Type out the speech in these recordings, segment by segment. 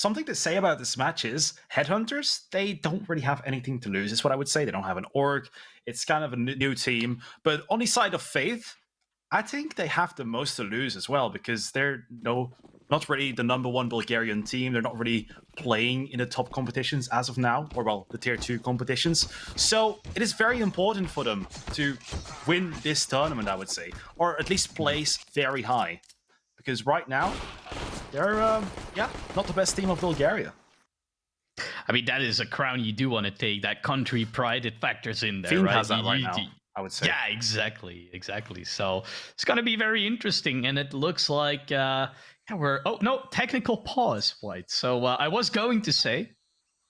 something to say about this match is Headhunters, they don't really have anything to lose, is what I would say. They don't have an org. It's kind of a new team. But on the side of Faith, I think they have the most to lose as well, because they're not really the #1 Bulgarian team. They're not really playing in the top competitions as of now, or well, the tier 2 competitions. So it is very important for them to win this tournament, I would say, or at least place very high, because right now they're not the best team of Bulgaria. I mean, that is a crown you do want to take. That country pride, it factors in there, Fiend right? has that right now, I would say. Yeah, exactly. So it's going to be very interesting, and it looks like technical pause, White. So I was going to say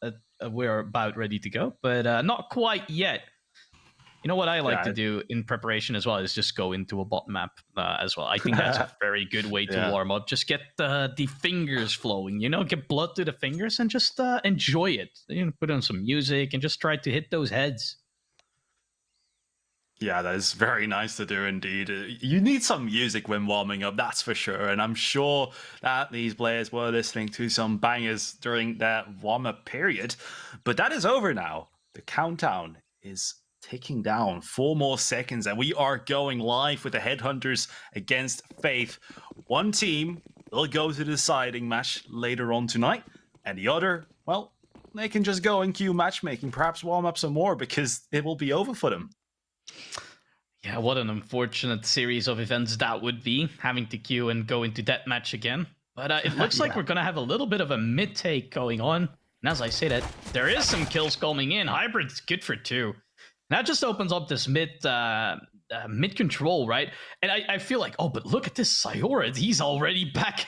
that we're about ready to go, but not quite yet. You know what I like to do in preparation as well is just go into a bot map as well. I think that's a very good way to warm up. Just get the fingers flowing, get blood to the fingers and just enjoy it. Put on some music and just try to hit those heads. Yeah, that is very nice to do indeed. You need some music when warming up, that's for sure. And I'm sure that these players were listening to some bangers during that warm-up period. But that is over now. The countdown is ticking down. 4 more seconds, and we are going live with the Headhunters against Faith. One team will go to the deciding match later on tonight, and the other, well, they can just go and queue matchmaking, perhaps warm up some more, because it will be over for them. Yeah, what an unfortunate series of events that would be, having to queue and go into that match again. But it looks like we're going to have a little bit of a mid-take going on. And as I say that, there is some kills coming in. Hybrid's good for 2. That just opens up this mid control, right? And I feel like, but look at this Siorid. He's already back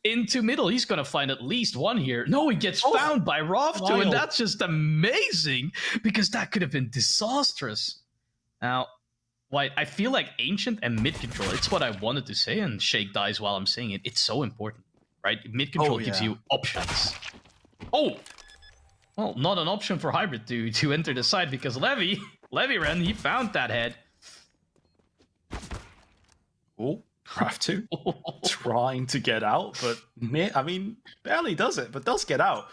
into middle. He's going to find at least one here. No, he gets found by Roftu, and that's just amazing, because that could have been disastrous. Now, White, I feel like Ancient and mid control, it's what I wanted to say, and Shake dies while I'm saying it. It's so important, right? Mid control gives you options. Oh! Well, not an option for Hybrid to enter the side, because Levy ran, he found that head. Oh, Raftu trying to get out, but barely does it, but does get out.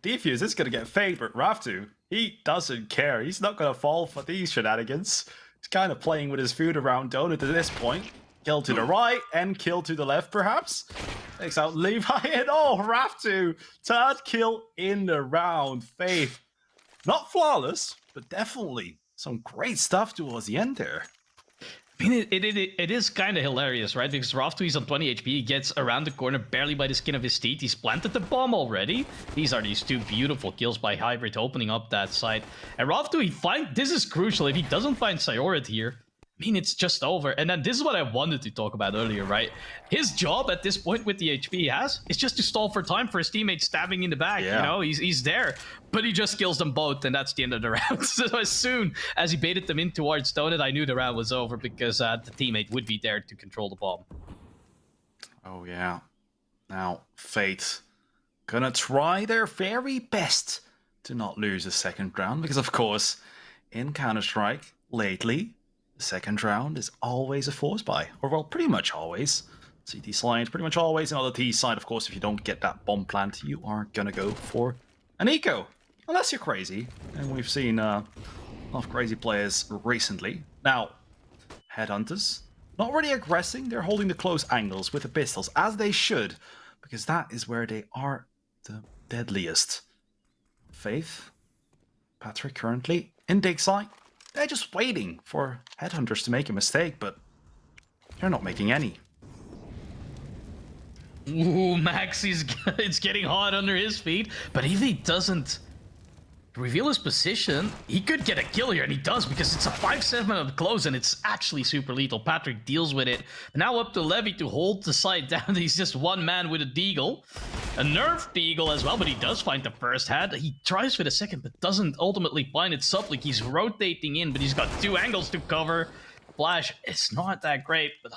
Defuse is going to get fade, but Raftu, he doesn't care. He's not going to fall for these shenanigans. He's kind of playing with his food around Donut at this point. Kill to the right and kill to the left, perhaps. Takes out Levi and Raftu. 3rd kill in the round. Faith, not flawless, but definitely some great stuff towards the end there. I mean, it is kind of hilarious, right? Because Raftu is on 20 HP. He gets around the corner barely by the skin of his teeth. He's planted the bomb already. These are these 2 beautiful kills by Hybrid opening up that side. And Raftu, this is crucial. If he doesn't find Siorid here, I mean, it's just over. And then this is what I wanted to talk about earlier, right? His job at this point with the HP he has is just to stall for time for his teammates stabbing in the back. Yeah. He's there. But he just kills them both, and that's the end of the round. So as soon as he baited them in towards Donut, I knew the round was over, because the teammate would be there to control the bomb. Oh, yeah. Now, Fate gonna try their very best to not lose a 2nd round, because, of course, in Counter-Strike, lately, the 2nd round is always a force buy. Or, well, pretty much always. CT side, pretty much always. And on the T side, of course, if you don't get that bomb plant, you are gonna go for an eco. Unless you're crazy. And we've seen a lot of crazy players recently. Now, Headhunters, not really aggressing. They're holding the close angles with the pistols, as they should, because that is where they are the deadliest. Faith, Patrick currently in dig site. They're just waiting for Headhunters to make a mistake, but they're not making any. Ooh, Max, it's getting hot under his feet, but if he doesn't reveal his position, he could get a kill here, and he does, because it's a 5-7 up close, and it's actually super lethal. Patrick deals with it. Now up to Levy to hold the side down. He's just one man with a deagle. A nerfed deagle as well, but he does find the first head. He tries for the second, but doesn't ultimately find it. Sublik, he's rotating in, but he's got 2 angles to cover. Flash, it's not that great, but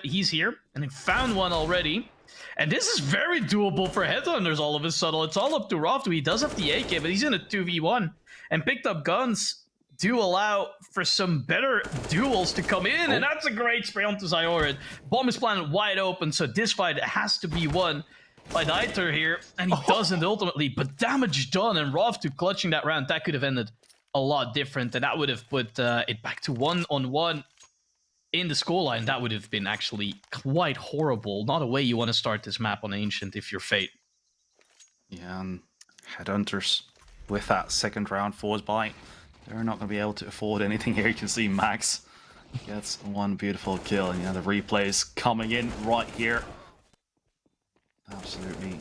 he's here, and he found one already. And this is very doable for Headhunters all of a sudden. It's all up to Roftu. He does have the AK, but he's in a 2v1. And picked up guns do allow for some better duels to come in. And that's a great spray onto Siorid. Bomb is planted wide open, so this fight has to be won. by Dieter here, and he doesn't ultimately, but damage done, and Rovtu clutching that round, that could have ended a lot different, and that would have put it back to 1-on-1 in the scoreline. That would have been actually quite horrible. Not a way you want to start this map on Ancient if you're Fate. Yeah, and Headhunters with that second round force buy, they're not going to be able to afford anything here. You can see Max gets one beautiful kill, and the replays coming in right here. Absolutely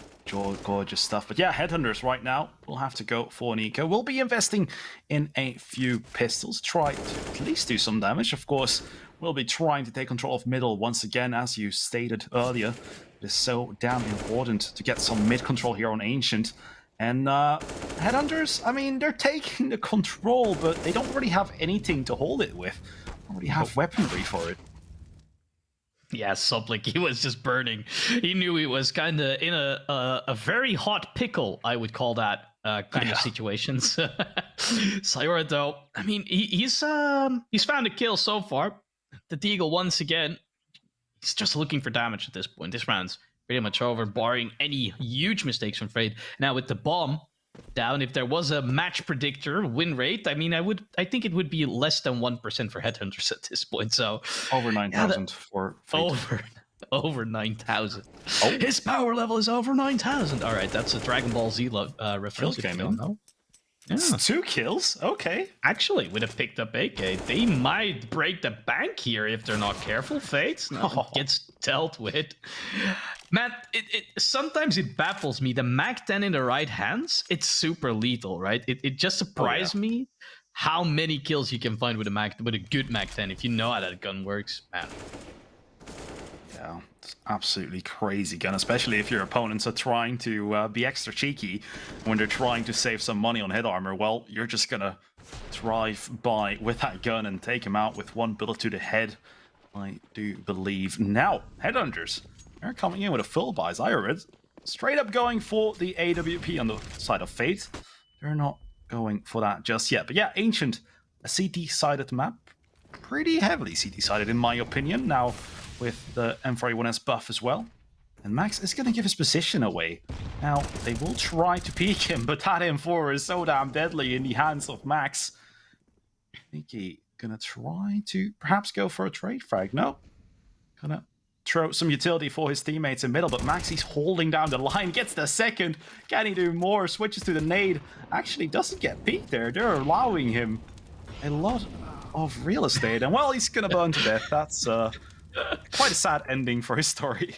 gorgeous stuff. But yeah, Headhunters right now will have to go for an eco. We'll be investing in a few pistols, try to at least do some damage. Of course, we'll be trying to take control of middle once again, as you stated earlier. It is so damn important to get some mid control here on Ancient. And Headhunters, I mean, they're taking the control, but they don't really have anything to hold it with. They don't really have weaponry for it. Yeah, Suplik, he was just burning. He knew he was kind of in a very hot pickle, I would call that kind of situations. Sayora, though, I mean, he's found a kill so far. The Deagle, once again, he's just looking for damage at this point. This round's pretty much over, barring any huge mistakes from Fade. Now, with the bomb down, if there was a match predictor win rate, I mean, I think it would be less than 1% for Headhunters at this point. So over 9,000 for Fate. Over 9,000. Oh. His power level is over 9,000. All right, that's a Dragon Ball Z reference. Came in. No? Yeah. It's 2 kills? Okay. Actually, with a picked up AK, they might break the bank here if they're not careful. Fate gets dealt with. Man, sometimes it baffles me. The Mac-10 in the right hands, it's super lethal, right? It just surprised me how many kills you can find with a good Mac-10 if you know how that gun works, man. Yeah, it's absolutely crazy gun, especially if your opponents are trying to be extra cheeky when they're trying to save some money on head armor. Well, you're just gonna drive by with that gun and take him out with one bullet to the head, I do believe. Now, Headhunters, they're coming in with a full buy, as I read. Straight up going for the AWP on the side of Fate. They're not going for that just yet. But yeah, Ancient, a CT-sided map. Pretty heavily CT-sided, in my opinion. Now, with the M41S buff as well. And Max is going to give his position away. Now, they will try to peek him, but that M4 is so damn deadly in the hands of Max. I think he's going to try to perhaps go for a trade frag. No. Gonna throw some utility for his teammates in middle, but Max, he's holding down the line, gets the second. Can he do more? Switches to the nade. Actually doesn't get peeked there. They're allowing him a lot of real estate. And well, he's going to burn to death. That's quite a sad ending for his story.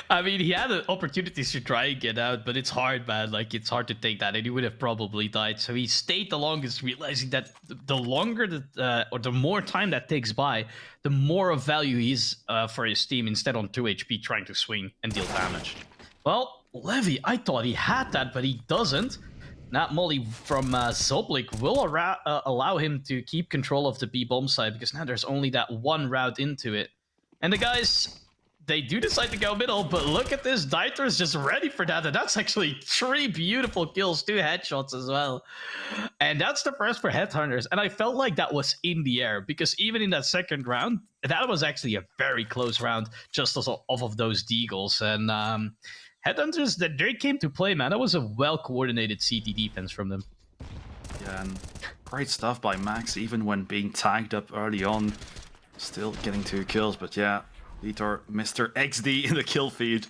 I mean, he had opportunities to try and get out, but it's hard, man. Like, it's hard to take that, and he would have probably died. So he stayed the longest, realizing that the longer that, or the more time that takes by, the more of value he's for his team, instead on 2 HP trying to swing and deal damage. Well, Levy, I thought he had that, but he doesn't. Nat Molly from Zoblik will allow him to keep control of the B-bomb side, because now there's only that one route into it. And the guys, they do decide to go middle, but look at this. Dieter is just ready for that. And that's actually 3 beautiful kills, 2 headshots as well. And that's the first for Headhunters. And I felt like that was in the air, because even in that second round, that was actually a very close round, just off of those deagles. And Headhunters, they came to play, man. That was a well-coordinated CT defense from them. Yeah, and great stuff by Max, even when being tagged up early on. Still getting 2 kills, but yeah, Vitor, Mr. XD in the kill feed.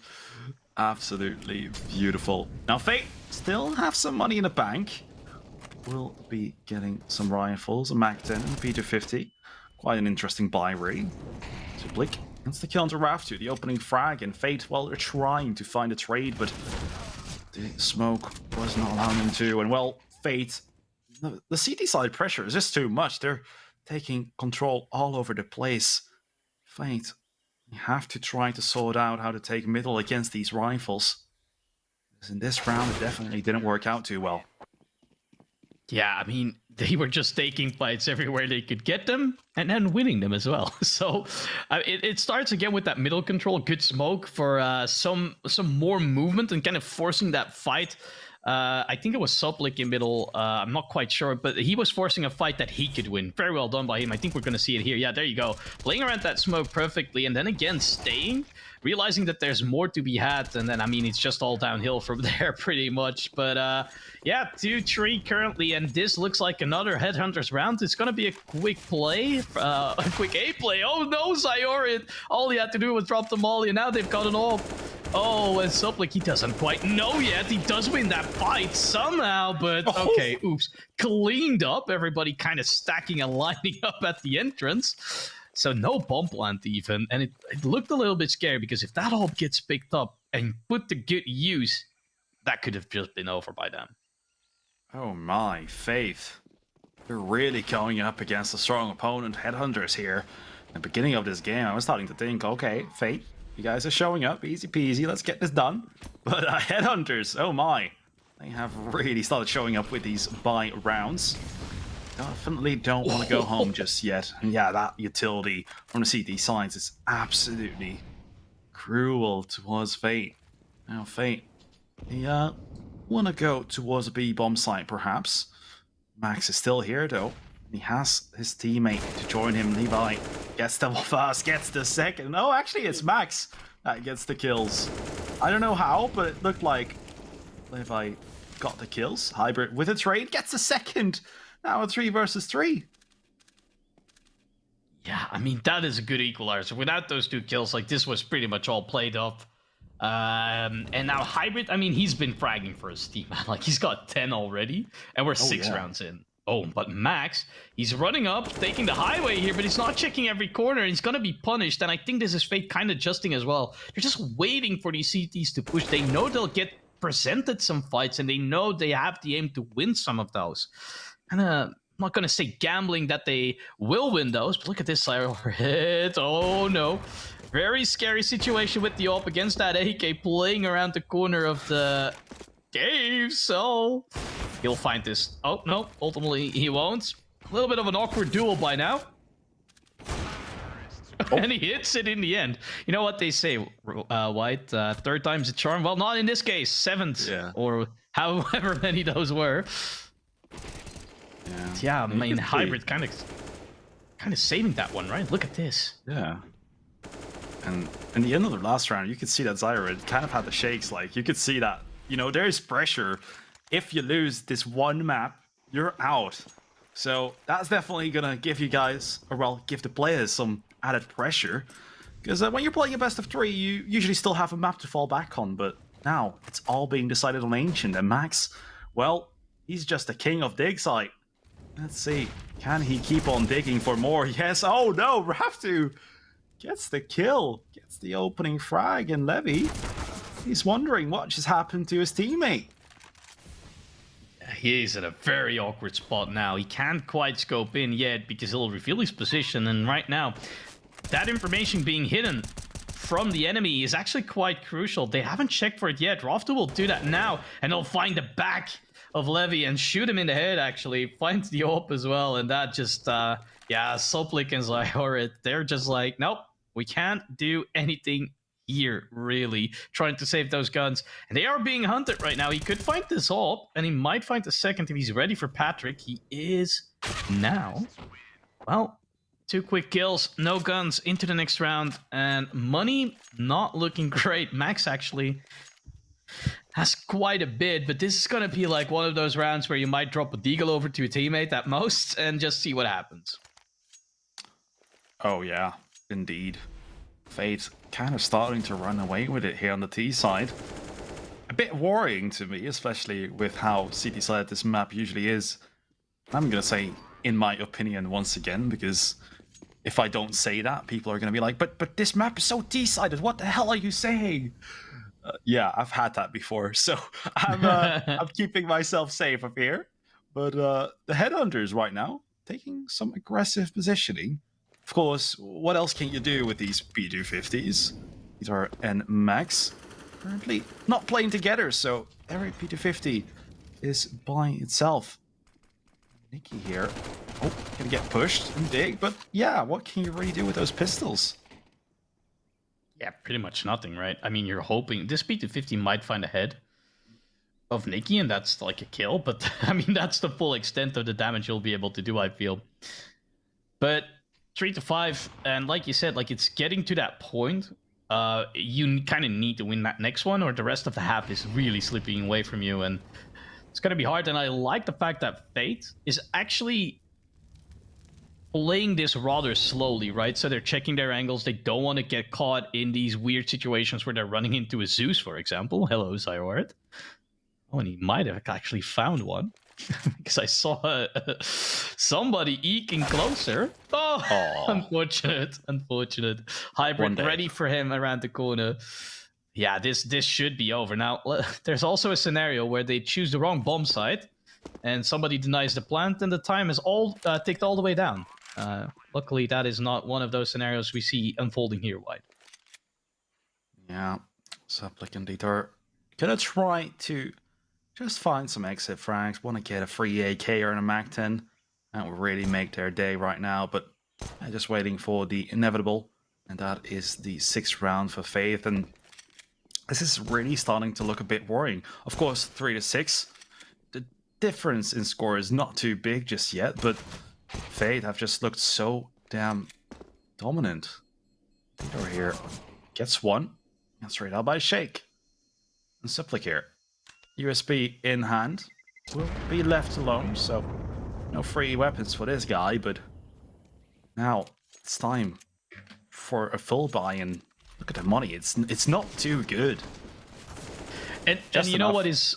Absolutely beautiful. Now, Fate still have some money in the bank. We'll be getting some rifles, a Mac-10 and a P250. Quite an interesting buy, really. So Blick gets the kill onto Raftu, the opening frag, and Fate, well, they're trying to find a trade, but the smoke was not allowing them to. And well, Fate, the CT side pressure is just too much. They're taking control all over the place. Fate, you have to try to sort out how to take middle against these rifles. Because in this round, it definitely didn't work out too well. Yeah, I mean, they were just taking fights everywhere they could get them, and then winning them as well. So it starts again with that middle control, good smoke for some more movement and kind of forcing that fight. I think it was Suplik in middle. I'm not quite sure, but he was forcing a fight that he could win. Very well done by him. I think we're going to see it here. Yeah, there you go. Playing around that smoke perfectly, and then again staying. realizing that there's more to be had, and then I mean it's just all downhill from there pretty much. But yeah, 2-3 currently, and this looks like another Headhunters round. It's gonna be a quick play, a quick A play. Oh no, Zyorid! All he had to do was drop the molly, and now they've got an AWP. Oh, and Suplik, he doesn't quite know yet. He does win that fight somehow, but okay, oops. Cleaned up, everybody kind of stacking and lining up at the entrance. So no bomb plant even, and it looked a little bit scary, because if that AWP gets picked up and put to good use, that could have just been over by then. Oh my, Faith. They're really going up against a strong opponent, Headhunters here. At the beginning of this game, I was starting to think, okay, Faith, you guys are showing up, easy peasy, let's get this done. But Headhunters, oh my, they have really started showing up with these buy rounds. Definitely don't want to go home just yet. And yeah, that utility from the CT sides is absolutely cruel towards Fate. Now Fate, he want to go towards a B-bomb site perhaps. Max is still here though. He has his teammate to join him. Levi gets the first, gets the second. No, actually it's Max that gets the kills. I don't know how, but it looked like Levi got the kills. Hybrid with a trade gets the second. Now a 3 versus 3. Yeah, I mean, that is a good equalizer. Without those 2 kills, like, this was pretty much all played up. And now Hybrid, I mean, he's been fragging for his team, man. Like, he's got 10 already, and we're 6 rounds in. Oh, but Max, he's running up, taking the highway here, but he's not checking every corner, and he's gonna be punished, and I think this is Fate kind of adjusting as well. They're just waiting for these CTs to push. They know they'll get presented some fights, and they know they have the aim to win some of those. And I'm not going to say gambling that they will win those, but look at this hit. Oh no. Very scary situation with the AWP against that AK playing around the corner of the cave. So he'll find this. Oh no, ultimately he won't. A little bit of an awkward duel by now. And he hits it in the end. You know what they say, White? Third time's a charm. Well, not in this case. 7th, or however many those were. Yeah, I mean, Hybrid kind of saving that one, right? Look at this. Yeah. And in the end of the last round, you could see that Zyorid kind of had the shakes. Like, you could see that, you know, there's pressure. If you lose this one map, you're out. So that's definitely going to give you guys, or well, give the players some added pressure. Because when you're playing a best of 3, you usually still have a map to fall back on. But now, it's all being decided on Ancient. And Max, well, he's just the king of dig site. Let's see, can he keep on digging for more? Yes, oh no, Raftu gets the kill, gets the opening frag, and Levy, he's wondering what just happened to his teammate. He's at a very awkward spot now. He can't quite scope in yet because he'll reveal his position, and right now, that information being hidden from the enemy is actually quite crucial. They haven't checked for it yet. Raftu will do that now, and he'll find the back of Levy and shoot him in the head, actually. Finds the AWP as well, and that just, yeah, Suplik and Zyorid, they're just like, nope, we can't do anything here, really. Trying to save those guns. And they are being hunted right now. He could find this AWP, and he might find the second if he's ready for Patrick. He is now. Well, 2 quick kills, no guns, into the next round, and money not looking great. Max actually has quite a bit, but this is going to be like one of those rounds where you might drop a deagle over to a teammate at most and just see what happens. Oh yeah, indeed. Fate kind of starting to run away with it here on the T side. A bit worrying to me, especially with how CT side this map usually is. I'm going to say, in my opinion, once again, because if I don't say that, people are going to be like, but this map is so T-sided, what the hell are you saying? Yeah, I've had that before, so I'm keeping myself safe up here. But the Headhunters right now, taking some aggressive positioning. Of course, what else can you do with these P250s? These are and Max currently not playing together, so every P250 is by itself. Nikki here, gonna get pushed and dig, but yeah, what can you really do with those pistols? Yeah, pretty much nothing, right? I mean, you're hoping this P250 might find a head of Nikki, and that's like a kill, but I mean, that's the full extent of the damage you'll be able to do, I feel. But 3 to 5, and like you said, like it's getting to that point you kind of need to win that next one, or the rest of the half is really slipping away from you, and it's going to be hard. And I like the fact that Fate is actually playing this rather slowly, right? So they're checking their angles. They don't want to get caught in these weird situations where they're running into a Zeus, for example. Hello, Zyward. Oh, and he might have actually found one. Because I saw somebody eking closer. Oh, unfortunate. Hybrid ready for him around the corner. Yeah, this should be over. Now, there's also a scenario where they choose the wrong bomb site, and somebody denies the plant, and the time is all ticked all the way down. Luckily, that is not one of those scenarios we see unfolding here, White. Yeah, Supplic and Detour gonna try to just find some exit frags. Want to get a free AK or a MAC-10. That will really make their day right now, but just waiting for the inevitable, and that is the 6th round for Faith, and this is really starting to look a bit worrying. Of course, 3-6. The difference in score is not too big just yet, but Fate have just looked so damn dominant. Detour here gets one. That's right out by Shake. And Supplic here. USB in hand. Will be left alone, so no free weapons for this guy, but now it's time for a full buy, and look at the money. It's not too good. And you know what is...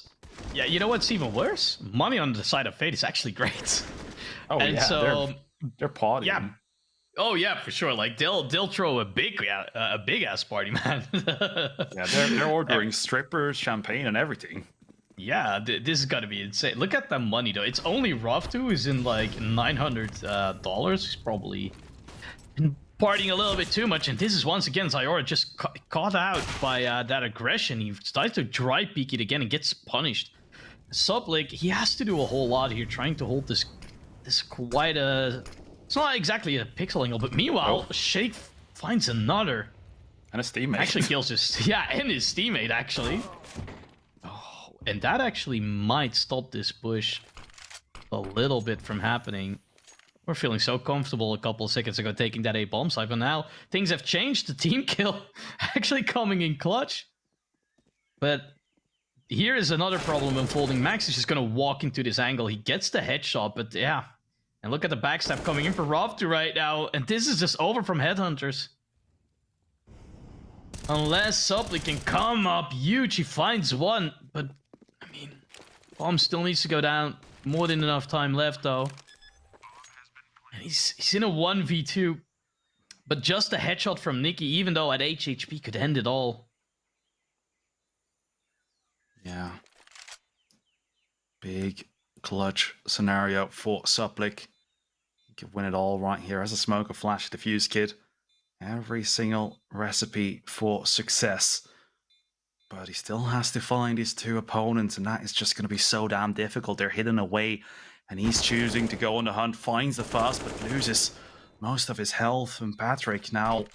Yeah, you know what's even worse? Money on the side of Fate is actually great. Oh, and yeah, so they're partying. Yeah. Oh yeah, for sure. Like they'll throw a big ass party, man. Yeah, they're ordering strippers, champagne, and everything. Yeah, this is gotta be insane. Look at the money though. It's only Rough2 who's in like $900. He's probably been partying a little bit too much, and this is once again Zyora just caught out by that aggression. He starts to dry peek it again and gets punished. Supplic, he has to do a whole lot here, trying to hold this quite a... It's not exactly a pixel angle, but meanwhile, Shake finds another. And his teammate. Actually kills his... Yeah, and his teammate, actually. Oh, and that actually might stop this push a little bit from happening. We're feeling so comfortable a couple of seconds ago taking that A bomb site, but now things have changed. The team kill actually coming in clutch. But here is another problem unfolding. Max is just going to walk into this angle. He gets the headshot, but yeah. And look at the backstab coming in for Rough2 right now. And this is just over from Headhunters. Unless Supplic can come up huge, he finds one. But, I mean, bomb still needs to go down. More than enough time left, though. And he's in a 1v2. But just a headshot from Nikki, even though at HHP could end it all. Yeah. Big clutch scenario for Supplic. He could win it all right here. As a smoke, a flash, defuse kit. Every single recipe for success. But he still has to find his two opponents, and that is just going to be so damn difficult. They're hidden away, and he's choosing to go on the hunt, finds the fast, but loses most of his health. And Patrick, now,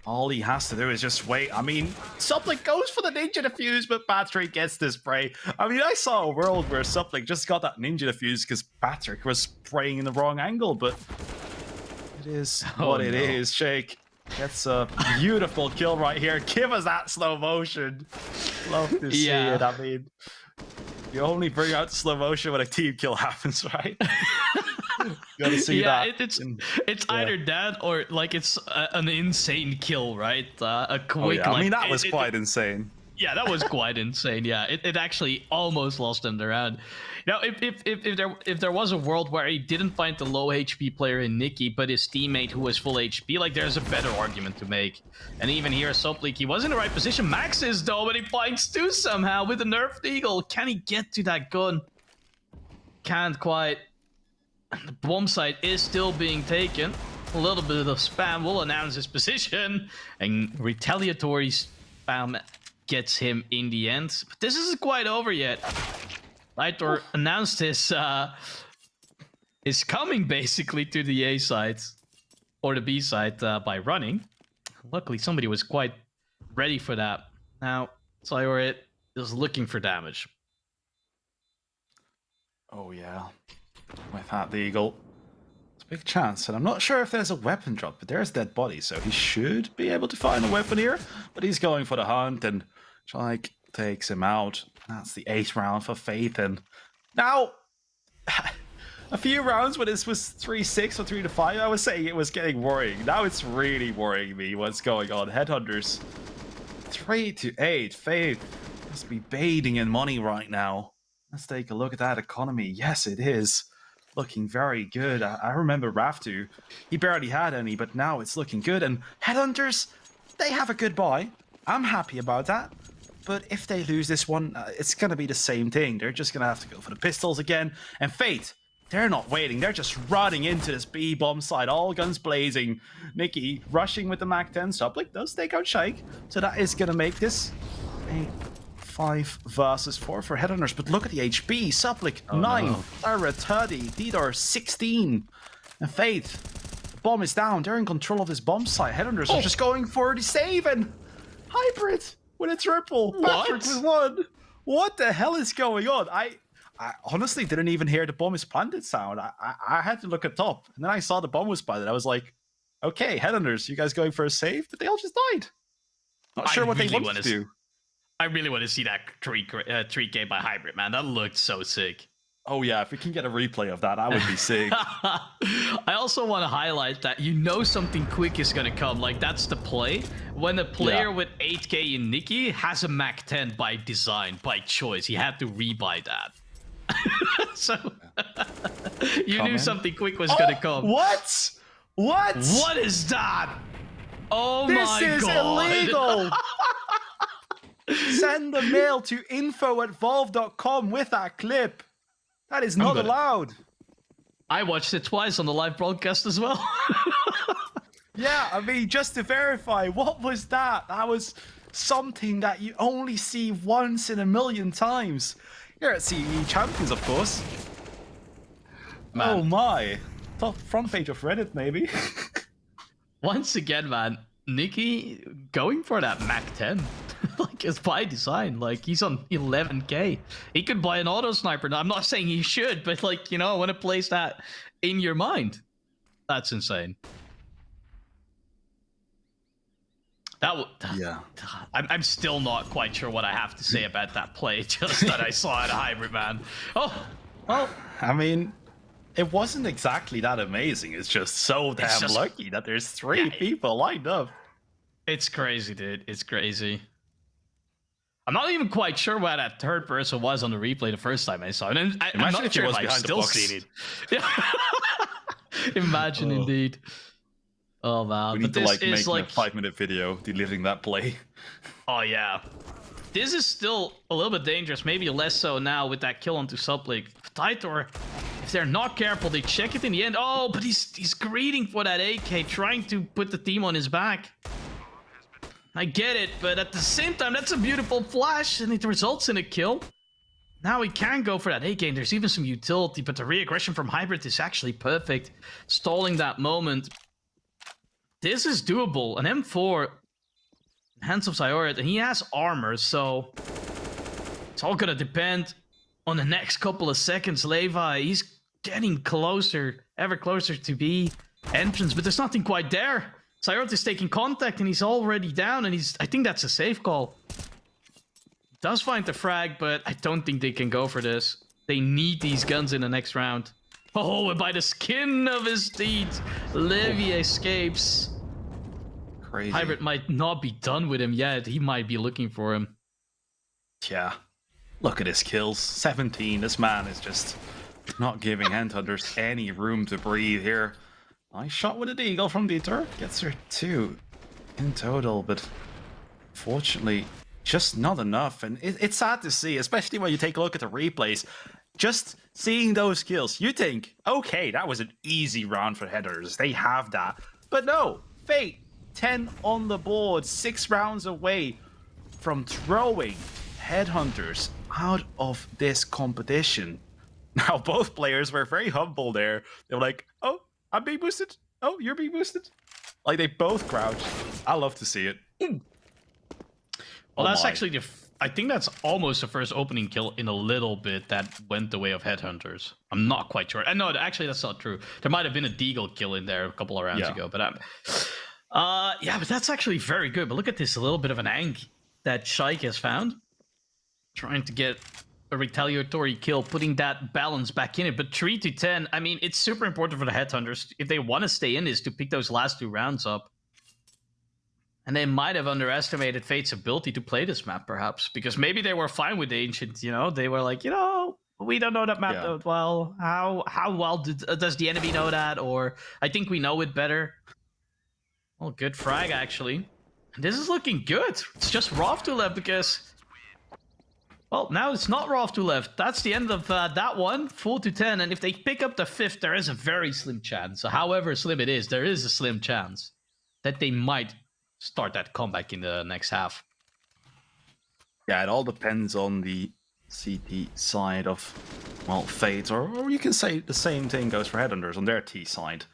all he has to do is just wait. I mean, Supplic goes for the ninja defuse, but Patrick gets the spray. I mean, I saw a world where Supplic just got that ninja defuse because Patrick was spraying in the wrong angle, but it is what it is. Shake gets a beautiful kill right here. Give us that slow motion. Love to see it. I mean, you only bring out slow motion when a team kill happens, right? You gotta see that. It's either that or like it's an insane kill, right? A quick. I mean, that was quite insane. Yeah, that was quite insane. Yeah, it actually almost lost him the round. Now, if there was a world where he didn't find the low HP player in Nikki, but his teammate who was full HP, like there's a better argument to make. And even here, Supplic, he was in the right position. Max is though, but he finds two somehow with a nerfed eagle. Can he get to that gun? Can't quite. The bomb site is still being taken. A little bit of spam will announce his position, and retaliatory spam gets him in the end. But this isn't quite over yet. Lightor announced his coming basically to the A side or the B side by running. Luckily, somebody was quite ready for that. Now, Zyora is looking for damage. Oh yeah, with that the eagle, it's Big chance, and I'm not sure if there's a weapon drop, but there's dead body, so he should be able to find a weapon here. But he's going for the hunt, and Trike takes him out. That's the 8th round for Faith, and now a few rounds when this was 3-6 or 3-5, I was saying it was getting worrying. Now it's really worrying me what's going on. Headhunters 3-8. Faith must be bathing in money right now. Let's take a look at that economy. Yes, it is. Looking very good. I remember Raftu. He barely had any, but now it's looking good. And Headhunters, they have a good buy. I'm happy about that. But if they lose this one, it's going to be the same thing. They're just going to have to go for the pistols again. And Fate, they're not waiting. They're just running into this B-bomb side, all guns blazing. Nikki rushing with the MAC-10. Suplik does take out Shake. So that is going to make this a 5 versus 4 for Headhunters. But look at the HP. Suplik, 9. Tyra, 30. Didor, 16. And Faith, the bomb is down. They're in control of this bomb site. Headhunters are just going for the save. And Hybrid with a triple. Patrick with 1. What the hell is going on? I honestly didn't even hear the bomb is planted sound. I had to look at top. And then I saw the bomb was planted. I was like, okay, Headhunters, you guys going for a save? But they all just died. Not sure what they want to do. I really want to see that 3K by Hybrid, man. That looked so sick. Oh yeah, if we can get a replay of that, would be sick. I also want to highlight that something quick is going to come. Like, that's the play. When a player with 8K in Nikki has a MAC-10 by design, by choice, he had to rebuy that. So, you knew something quick was going to come. What? What is that? Oh my god. This is illegal. Send the mail to info@valve.com with that clip. That is not allowed. I watched it twice on the live broadcast as well. Yeah, I mean, just to verify, what was that? That was something that you only see once in a million times. Here at CEE Champions, of course. Man. Oh my. Top front page of Reddit, maybe. Once again, man, Nikki going for that MAC-10. Like, it's by design. Like, he's on 11K. He could buy an auto sniper. Now, I'm not saying he should, but, like, you know, I want to place that in your mind. That's insane. Yeah. I'm still not quite sure what I have to say about that play, just that I saw it, Hybrid, man. Oh, well, I mean, it wasn't exactly that amazing. It's just so damn lucky that there's 3 people lined up. It's crazy, dude. It's crazy. I'm not even quite sure where that third person was on the replay the first time I saw it. And I'm not sure if I've still seen it. Imagine, indeed. Oh, man. We need to, like, make a 5-minute video delivering that play. Oh, yeah. This is still a little bit dangerous. Maybe less so now with that kill onto Suplik. Titor, if they're not careful, they check it in the end. Oh, but he's greeting for that AK, trying to put the team on his back. I get it, but at the same time, that's a beautiful flash, and it results in a kill. Now he can go for that AK, and there's even some utility, but the re-aggression from Hybrid is actually perfect. Stalling that moment. This is doable. An M4, hands of Zyorid, and he has armor, so it's all gonna depend on the next couple of seconds. Levi, he's getting closer, ever closer to B entrance, but there's nothing quite there. Zyorid is taking contact, and he's already down, and I think that's a safe call. Does find the frag, but I don't think they can go for this. They need these guns in the next round. Oh, and by the skin of his teeth, Levi escapes. Crazy. Hybrid might not be done with him yet. He might be looking for him. Yeah. Look at his kills. 17. This man is just not giving Headhunters any room to breathe here. Nice shot with a deagle from Dieter. Gets her 2 in total, but fortunately, just not enough. And it's sad to see, especially when you take a look at the replays. Just seeing those kills, you think, okay, that was an easy round for Headhunters. They have that. But no, Fate, 10 on the board, 6 rounds away from throwing Headhunters out of this competition. Now, both players were very humble there. They were like, oh, I'm being boosted. Oh, you're being boosted. Like, they both crouched. I love to see it. Well, that's actually I think that's almost the first opening kill in a little bit that went the way of Headhunters. I'm not quite sure. No, actually, that's not true. There might have been a Deagle kill in there a couple of rounds ago, but yeah, but that's actually very good. But look at this, a little bit of an angle that Shaik has found, trying to get a retaliatory kill, putting that balance back in it. But 3 to 10, I mean, it's super important for the Headhunters if they want to stay in this to pick those last 2 rounds up. And they might have underestimated Fate's ability to play this map, perhaps, because maybe they were fine with the Ancient. You know, they were like, you know, we don't know that map that well. How well does the enemy know that? Or I think we know it better. Well, good frag actually. And this is looking good. It's just Rolf to left because, well, now it's not Rolf to left. That's the end of that one. 4 to 10, and if they pick up the 5th, there is a very slim chance. So however slim it is, there is a slim chance that they might start that comeback in the next half. Yeah, it all depends on the CT side of, well, Fate, or you can say the same thing goes for Headhunters on their T side.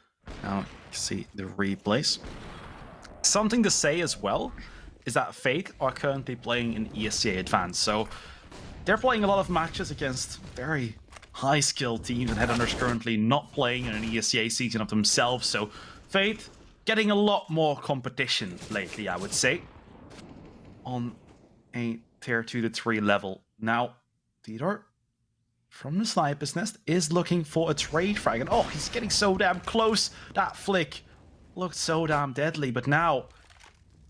Now, you see the replays. Something to say as well is that Fate are currently playing in ESCA Advanced, so they're playing a lot of matches against very high-skilled teams, and Headhunters currently not playing in an ESCA season of themselves, so Fate getting a lot more competition lately, I would say, on a tier 2 to 3 level. Now, Theodore, from the sniper's nest, is looking for a trade frag, and oh, he's getting so damn close. That flick looked so damn deadly, but now,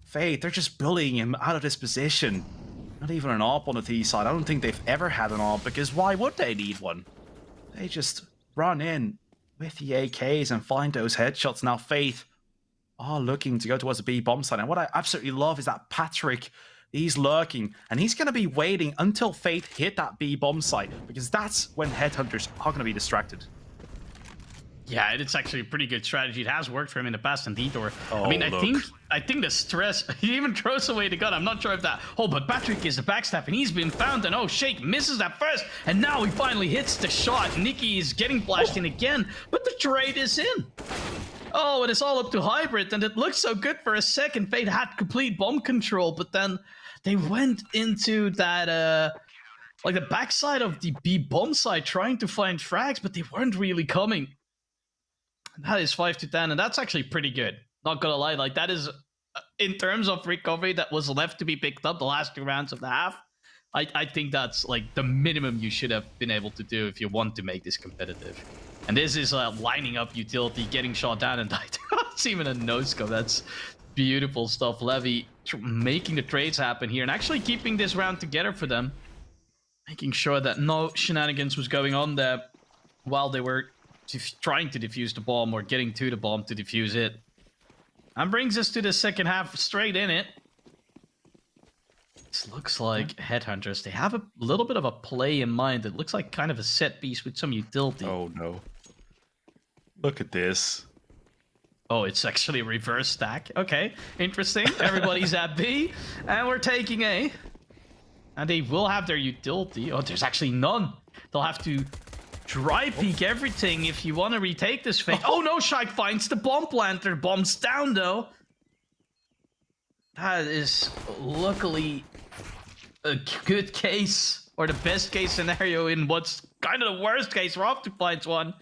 Fate, they're just bullying him out of this position. Not even an AWP on the T side. I don't think they've ever had an AWP, because why would they need one? They just run in with the AKs and find those headshots. Now, Fate are looking to go towards the B bomb site. And what I absolutely love is that Patrick, he's lurking, and he's going to be waiting until Fate hit that B bomb site, because that's when Headhunters are going to be distracted. Yeah, it's actually a pretty good strategy. It has worked for him in the past in Detour. Oh, I mean, look. I think the stress, he even throws away the gun. I'm not sure if that, oh, but Patrick is the backstab, and he's been found, and oh, Shake misses that first, and now he finally hits the shot. Nikki is getting flashed in again, but the trade is in. Oh, and it's all up to Hybrid, and it looked so good for a second. Fate had complete bomb control, but then they went into that, like the backside of the B bomb site, trying to find frags, but they weren't really coming. That is 5 to 10, and that's actually pretty good. Not gonna lie, like that is, in terms of recovery that was left to be picked up the last 2 rounds of the half, I think that's like the minimum you should have been able to do if you want to make this competitive. And this is lining up utility, getting shot down and died. It's even a no-scope. That's beautiful stuff. Levy making the trades happen here and actually keeping this round together for them. Making sure that no shenanigans was going on there while they were trying to defuse the bomb or getting to the bomb to defuse it. And brings us to the second half, straight in it. This looks like Headhunters. They have a little bit of a play in mind. It looks like kind of a set piece with some utility. Oh no. Look at this. Oh, it's actually a reverse stack. Okay, interesting. Everybody's at B, and we're taking A. And they will have their utility. Oh, there's actually none. They'll have to dry peek everything if you want to retake this fake. Oh no, Shike finds the bomb planter. Bombs down though. That is luckily a good case, or the best case scenario in what's kind of the worst case. Rob finds one.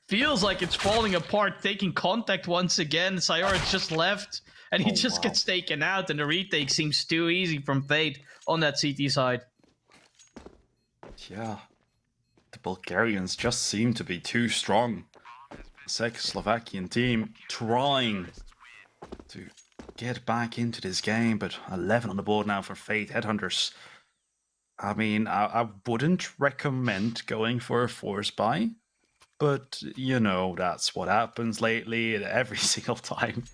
Feels like it's falling apart, taking contact once again. Sayora's just left, and he just gets taken out, and the retake seems too easy from Fate on that CT side. Yeah. The Bulgarians just seem to be too strong. The Czechoslovakian team trying to get back into this game, but 11 on the board now for Fate. Headhunters, I mean, I wouldn't recommend going for a force buy, but you know, that's what happens lately every single time.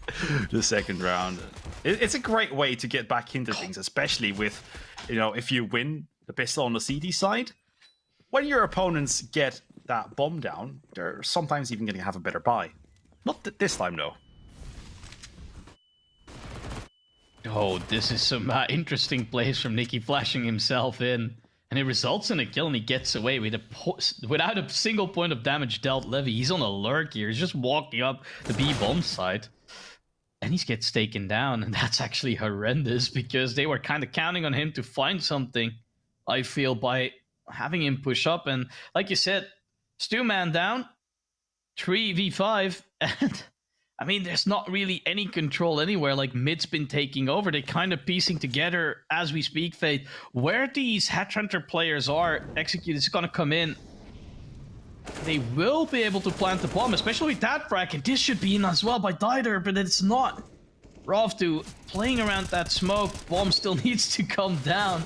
The second round, it's a great way to get back into things, especially with, you know, if you win the pistol on the CD side, when your opponents get that bomb down, they're sometimes even going to have a better buy. Not this time, though. Oh, this is some interesting plays from Nicky flashing himself in. And it results in a kill, and he gets away with without a single point of damage dealt. Levy, he's on a lurk here. He's just walking up the B bomb side. And he gets taken down, and that's actually horrendous because they were kind of counting on him to find something, I feel, by having him push up. And like you said, Stu man down, 3v5, and I mean, there's not really any control anywhere. Like, mid's been taking over. They're kind of piecing together as we speak, Fate, where these Headhunter players are. Execute is going to come in. They will be able to plant the bomb, especially with that frag, and this should be in as well by Dider, but it's not. Rovtu playing around that smoke. Bomb still needs to come down.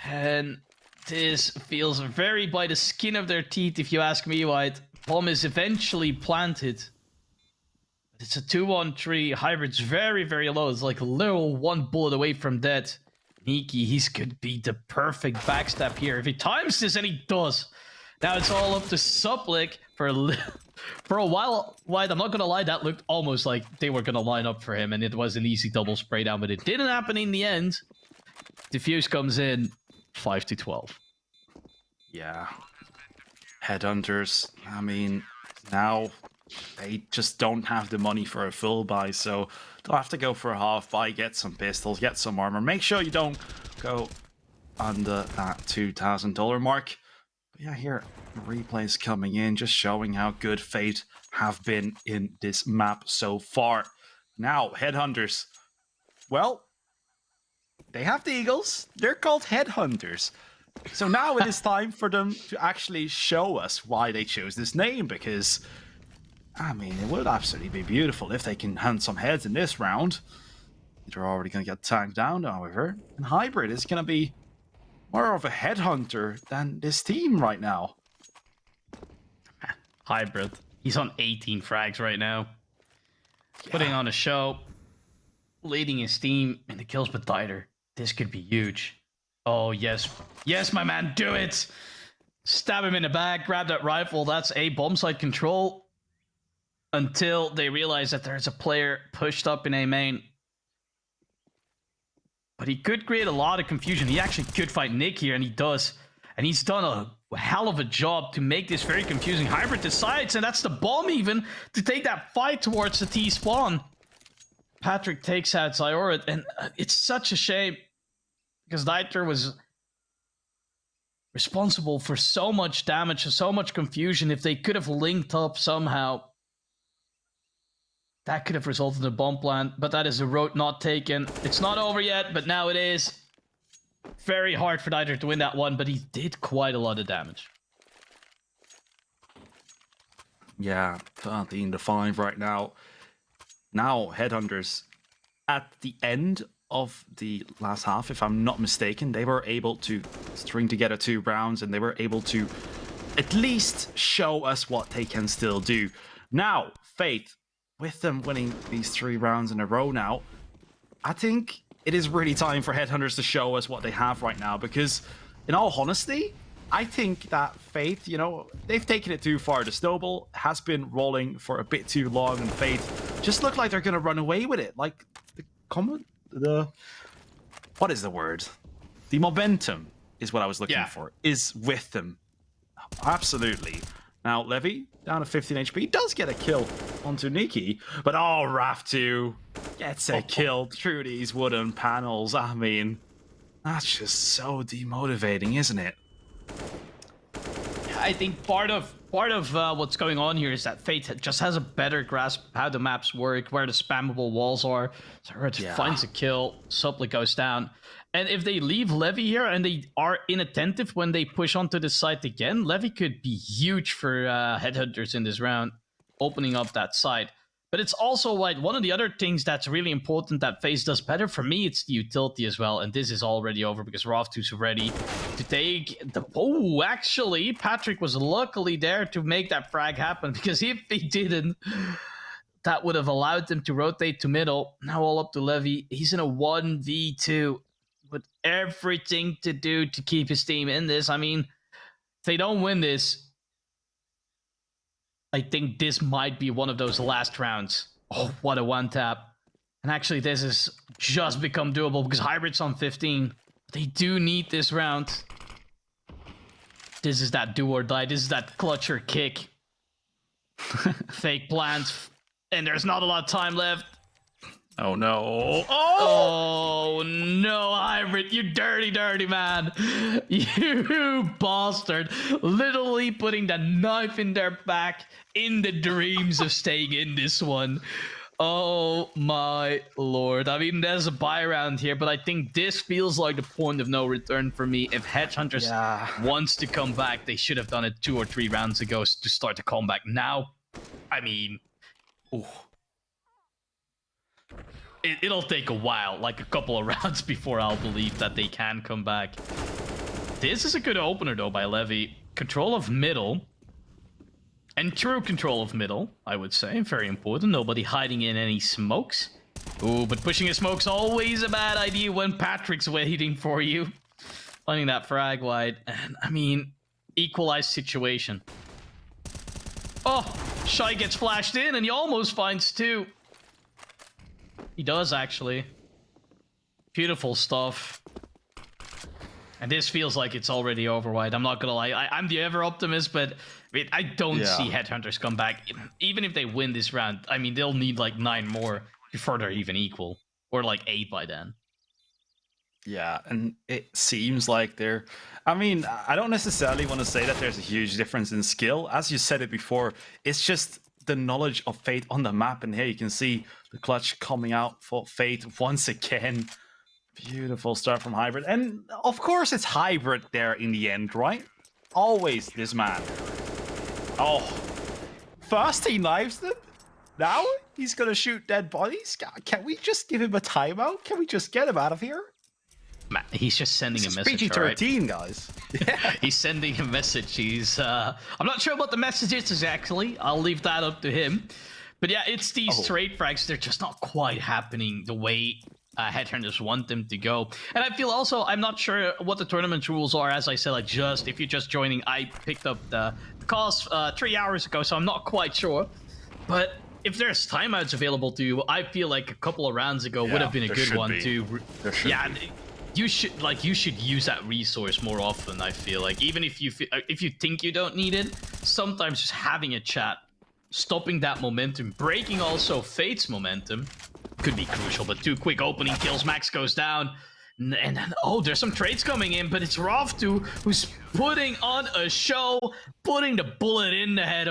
And this feels very by the skin of their teeth, if you ask me, White. Bomb is eventually planted. It's a 2-1-3. Hybrid's very, very low. It's like a little one bullet away from dead. Niki, he's could be the perfect backstab here. If he times this, and he does. Now it's all up to Suplik for a while. White, I'm not gonna lie, that looked almost like they were gonna line up for him, and it was an easy double spray down, but it didn't happen in the end. Diffuse comes in, 5-12. Yeah. Headhunters, I mean, now they just don't have the money for a full buy, so they'll have to go for a half buy, get some pistols, get some armor. Make sure you don't go under that $2,000 mark. But yeah, here, replays coming in, just showing how good Fate have been in this map so far. Now, Headhunters, well, they have the Eagles. They're called Headhunters. So now it is time for them to actually show us why they chose this name, because, I mean, it would absolutely be beautiful if they can hunt some heads in this round. They're already going to get tagged down, however. And Hybrid is going to be more of a headhunter than this team right now. Hybrid. He's on 18 frags right now. Yeah. Putting on a show. Leading his team in the kills with Dider. This could be huge. Oh, yes. Yes, my man, do it! Stab him in the back, grab that rifle. That's a bomb site control. Until they realize that there's a player pushed up in A main. But he could create a lot of confusion. He actually could fight Nick here, and he does. And he's done a hell of a job to make this very confusing. Hybrid decides, and that's the bomb even, to take that fight towards the T-spawn. Patrick takes out Zyorid, and it's such a shame. Because Dieter was responsible for so much damage, so much confusion. If they could have linked up somehow, that could have resulted in a bomb plant, but that is a road not taken. It's not over yet, but now it is. Very hard for Dieter to win that one, but he did quite a lot of damage. Yeah, 13-5 right now. Now, Headhunters, at the end of the last half, if I'm not mistaken, they were able to string together 2 rounds, and they were able to at least show us what they can still do. Now, Faith, with them winning these 3 rounds in a row now, I think it is really time for Headhunters to show us what they have right now, because in all honesty, I think that Faith, you know, they've taken it too far. The snowball has been rolling for a bit too long, and Faith just look like they're going to run away with it. Like, what is the word? The momentum is what I was looking for, is with them. Absolutely. Now, Levy, down to 15 HP, does get a kill onto Niki, but Raftu gets a kill through these wooden panels. I mean, that's just so demotivating, isn't it? I think part of what's going on here is that Fate just has a better grasp of how the maps work, where the spammable walls are. So Hurt finds a kill, Suplik goes down. And if they leave Levy here and they are inattentive when they push onto the site again, Levy could be huge for Headhunters in this round, opening up that site. But it's also like one of the other things that's really important that FaZe does better. For me, it's the utility as well. And this is already over because Rovtu's ready to take the... Oh, actually, Patrick was luckily there to make that frag happen, because if he didn't, that would have allowed them to rotate to middle. Now all up to Levy. He's in a 1v2 with everything to do to keep his team in this. I mean, if they don't win this, I think this might be one of those last rounds. Oh, what a one tap. And actually, this has just become doable because Hybrid's on 15. They do need this round. This is that do or die. This is that clutch or kick. Fake plans. And there's not a lot of time left. Oh no. Oh no, Hybrid, you dirty, dirty man. You bastard. Literally putting the knife in their back in the dreams of staying in this one. Oh my lord. I mean, there's a buy round here, but I think this feels like the point of no return for me. If Headhunters wants to come back, they should have done it 2 or 3 rounds ago to start the comeback. Now, I mean, ooh. It'll take a while, like a couple of rounds before I'll believe that they can come back. This is a good opener though by Levy. Control of middle. And true control of middle, I would say. Very important. Nobody hiding in any smokes. Ooh, but pushing a smoke's always a bad idea when Patrick's waiting for you. Finding that frag wide. And, I mean, equalized situation. Oh, Shy gets flashed in and he almost finds 2. He does, actually. Beautiful stuff. And this feels like it's already over wide. I'm not gonna lie. I'm the ever optimist, but I don't see Headhunters come back. Even if they win this round, I mean, they'll need like 9 more before they're even equal. Or like 8 by then. Yeah, and it seems like they're... I mean, I don't necessarily want to say that there's a huge difference in skill. As you said it before, it's just the knowledge of Fate on the map. And here you can see the clutch coming out for Fate once again. Beautiful start from Hybrid. And of course it's Hybrid there in the end, right? Always this man. Oh, first he knives them. Now he's going to shoot dead bodies. Can we just give him a timeout? Can we just get him out of here? Man, he's just sending a message. PG-13, right? guys. Yeah. He's sending a message. He's I'm not sure what the message is exactly. I'll leave that up to him. But yeah, it's these trade frags. They're just not quite happening the way Headhunters want them to go. And I feel also, I'm not sure what the tournament rules are. As I said, like, if you're just joining, I picked up the calls 3 hours ago, so I'm not quite sure. But if there's timeouts available to you, I feel like a couple of rounds ago would have been a good one to... Yeah, you should use that resource more often. I feel like even if you think you don't need it, sometimes just having a chat, stopping that momentum, breaking also Fate's momentum could be crucial. But 2 quick opening kills, Max goes down, and then there's some trades coming in, but it's Roftu who's putting on a show, putting the bullet in the head of